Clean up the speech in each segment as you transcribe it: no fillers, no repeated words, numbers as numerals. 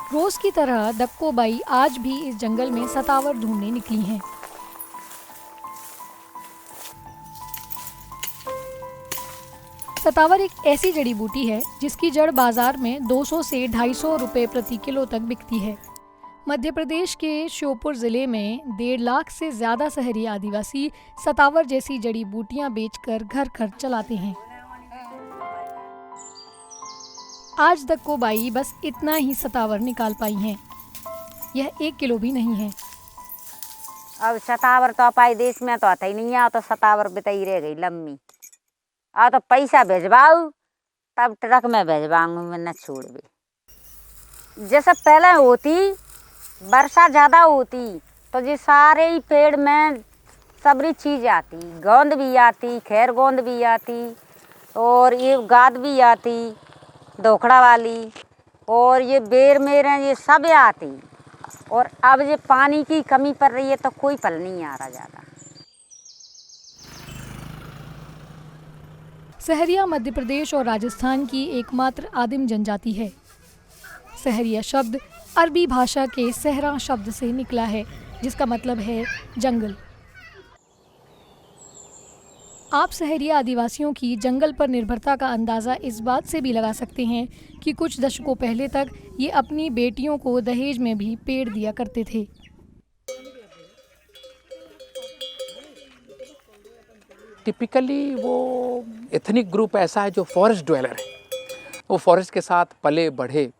रोज की तरह दक्को बाई आज भी इस जंगल में सतावर ढूंढने निकली हैं। सतावर एक ऐसी जड़ी बूटी है जिसकी जड़ बाजार में 200 से 250 रुपए प्रति किलो तक बिकती है। मध्य प्रदेश के श्योपुर जिले में 1.5 लाख से ज्यादा शहरी आदिवासी सतावर जैसी जड़ी बूटियां बेचकर घर खर्च चलाते हैं। आज दक्को बाई बस इतना ही सतावर निकाल पाई हैं। यह 1 किलो भी नहीं है। अब सतावर तो अपाई देश में तो आता ही नहीं है, तो सतावर बिताई रह गई लम्बी। आ तो पैसा भेजवाऊ तब ट्रक में भेजवाऊंगी, मैं न छोड़ भी। जैसे पहले होती वर्षा ज़्यादा होती तो ये सारे ही पेड़ में सबरी चीज़ आती, गोंद भी आती, खैर गोंद भी आती और ये गाद भी आती धोखड़ा वाली, और ये बेर मेरे ये सब आती। और अब ये पानी की कमी पड़ रही है तो कोई फल नहीं आ रहा ज़्यादा। सहरिया मध्य प्रदेश और राजस्थान की एकमात्र आदिम जनजाति है। सहरिया शब्द अरबी भाषा के सहरा शब्द से निकला है, जिसका मतलब है जंगल। आप सहरिया आदिवासियों की जंगल पर निर्भरता का अंदाज़ा इस बात से भी लगा सकते हैं कि कुछ दशकों पहले तक ये अपनी बेटियों को दहेज में भी पेड़ दिया करते थे। टिपिकली वो एथनिक ग्रुप ऐसा है जो फॉरेस्ट ड्वेलर है। वो फॉरेस्ट के साथ पले बढ़े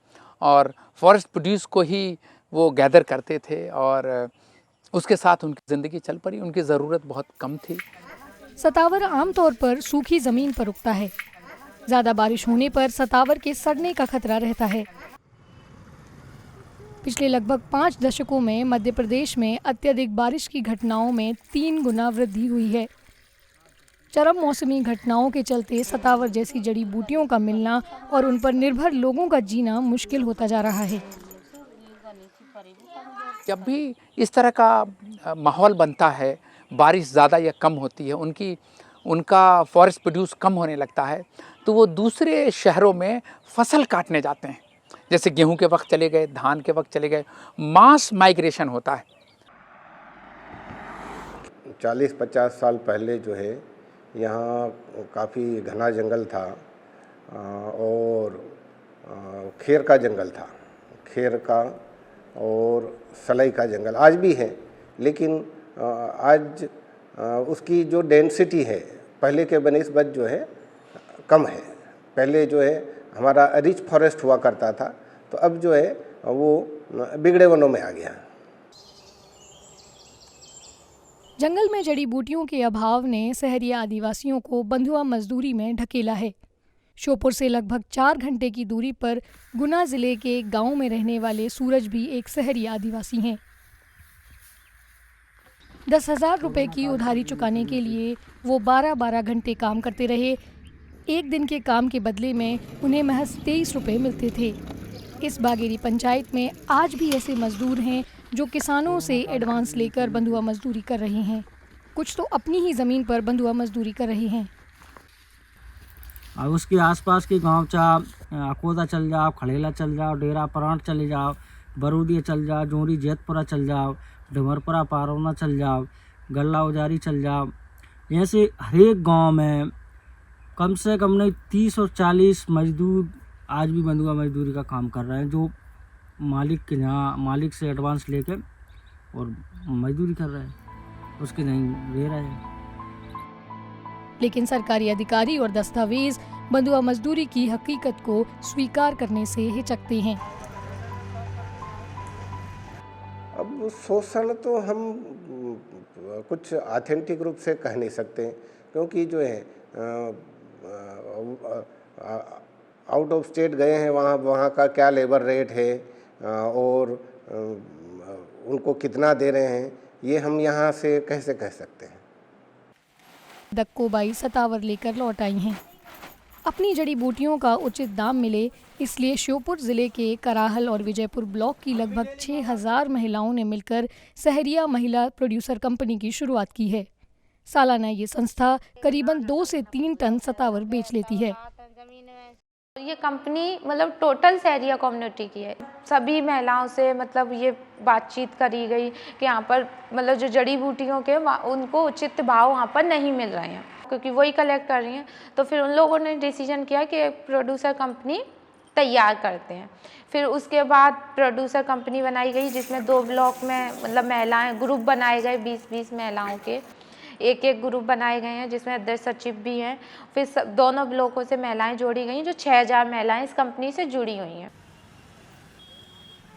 और फॉरेस्ट प्रोड्यूस को ही वो गैदर करते थे और उसके साथ उनकी ज़िंदगी चल पड़ी। उनकी ज़रूरत बहुत कम थी। सतावर आमतौर पर सूखी ज़मीन पर उगता है। ज़्यादा बारिश होने पर सतावर के सड़ने का खतरा रहता है। पिछले लगभग 5 दशकों में मध्य प्रदेश में अत्यधिक बारिश की घटनाओं में 3 गुना वृद्धि हुई है। चरम मौसमी घटनाओं के चलते सतावर जैसी जड़ी बूटियों का मिलना और उन पर निर्भर लोगों का जीना मुश्किल होता जा रहा है। जब भी इस तरह का माहौल बनता है, बारिश ज़्यादा या कम होती है, उनका फॉरेस्ट प्रोड्यूस कम होने लगता है, तो वो दूसरे शहरों में फसल काटने जाते हैं। जैसे गेहूं के वक्त चले गए, धान के वक्त चले गए, मास माइग्रेशन होता है। 40-50 साल पहले जो है यहाँ काफ़ी घना जंगल था और खेर का जंगल था, खेर का और सलाई का जंगल आज भी है, लेकिन आज उसकी जो डेंसिटी है पहले के बनिस्बत जो है कम है। पहले जो है हमारा रिच फॉरेस्ट हुआ करता था, तो अब जो है वो बिगड़े वनों में आ गया। जंगल में जड़ी बूटियों के अभाव ने सहरिया आदिवासियों को बंधुआ मजदूरी में ढकेला है। श्योपुर से लगभग 4 घंटे की दूरी पर गुना जिले के गांव में रहने वाले सूरज भी एक सहरिया आदिवासी हैं। 10,000 रुपए की उधारी चुकाने के लिए वो 12-12 घंटे काम करते रहे। एक दिन के काम के बदले में उन्हें महज 23 रुपए मिलते थे। इस बागेरी पंचायत में आज भी ऐसे मजदूर हैं जो किसानों से एडवांस लेकर बंधुआ मजदूरी कर रहे हैं। कुछ तो अपनी ही ज़मीन पर बंधुआ मजदूरी कर रहे हैं। और उसके आसपास के गांव चाहे अकोदा चल जाओ, खड़ेला चल जाओ, डेरा परांठ चले जाओ, बरूदिया चल जाओ, जोरी जैतपुरा चल जाओ, डुमरपुरा पारौना चल जाओ, गल्ला उजारी चल जाओ। ऐसे हर एक गाँव में कम से कम नहीं 30 और 40 मजदूर आज भी बंधुआ मजदूरी का काम कर रहे हैं, जो मालिक के यहाँ मालिक से एडवांस लेके और मजदूरी कर रहे हैं, उसके नहीं दे रहे हैं। लेकिन सरकारी अधिकारी और दस्तावेज बंधुआ मजदूरी की हकीकत को स्वीकार करने से हिचकते हैं। अब शोषण तो हम कुछ ऑथेंटिक रूप से कह नहीं सकते, क्योंकि जो है आउट ऑफ स्टेट गए हैं, वहाँ का क्या लेबर रेट है और उनको कितना दे रहे हैं, ये हम यहाँ से कैसे कह सकते हैं। दक्को बाई सतावर लेकर लौट आई हैं। अपनी जड़ी बूटियों का उचित दाम मिले इसलिए श्योपुर जिले के कराहल और विजयपुर ब्लॉक की लगभग 6,000 महिलाओं ने मिलकर सहरिया महिला प्रोड्यूसर कंपनी की शुरुआत की है। सालाना ये संस्था करीबन 2 से 3 टन सतावर बेच लेती है। ये कंपनी मतलब टोटल सहरिया कम्युनिटी की है। सभी महिलाओं से मतलब ये बातचीत करी गई कि यहाँ पर मतलब जो जड़ी बूटियों के उनको उचित भाव वहाँ पर नहीं मिल रहे हैं, क्योंकि वही कलेक्ट कर रही हैं। तो फिर उन लोगों ने डिसीजन किया कि एक प्रोड्यूसर कंपनी तैयार करते हैं। फिर उसके बाद प्रोड्यूसर कंपनी बनाई गई, जिसमें 2 ब्लॉक में मतलब महिलाएं ग्रुप बनाए गए, 20-20 महिलाओं के एक ग्रुप बनाए गए हैं, जिसमें अध्यक्ष सचिव भी हैं। फिर दोनों ब्लॉकों से महिलाएं जोड़ी गई, जो 6000 महिलाएं इस कंपनी से जुड़ी हुई हैं।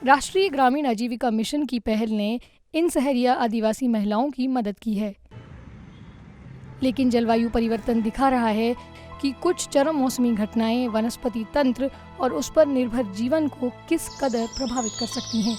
राष्ट्रीय ग्रामीण आजीविका मिशन की पहल ने इन सहरिया आदिवासी महिलाओं की मदद की है, लेकिन जलवायु परिवर्तन दिखा रहा है कि कुछ चरम मौसमी घटनाएं वनस्पति तंत्र और उस पर निर्भर जीवन को किस कदर प्रभावित कर सकती हैं।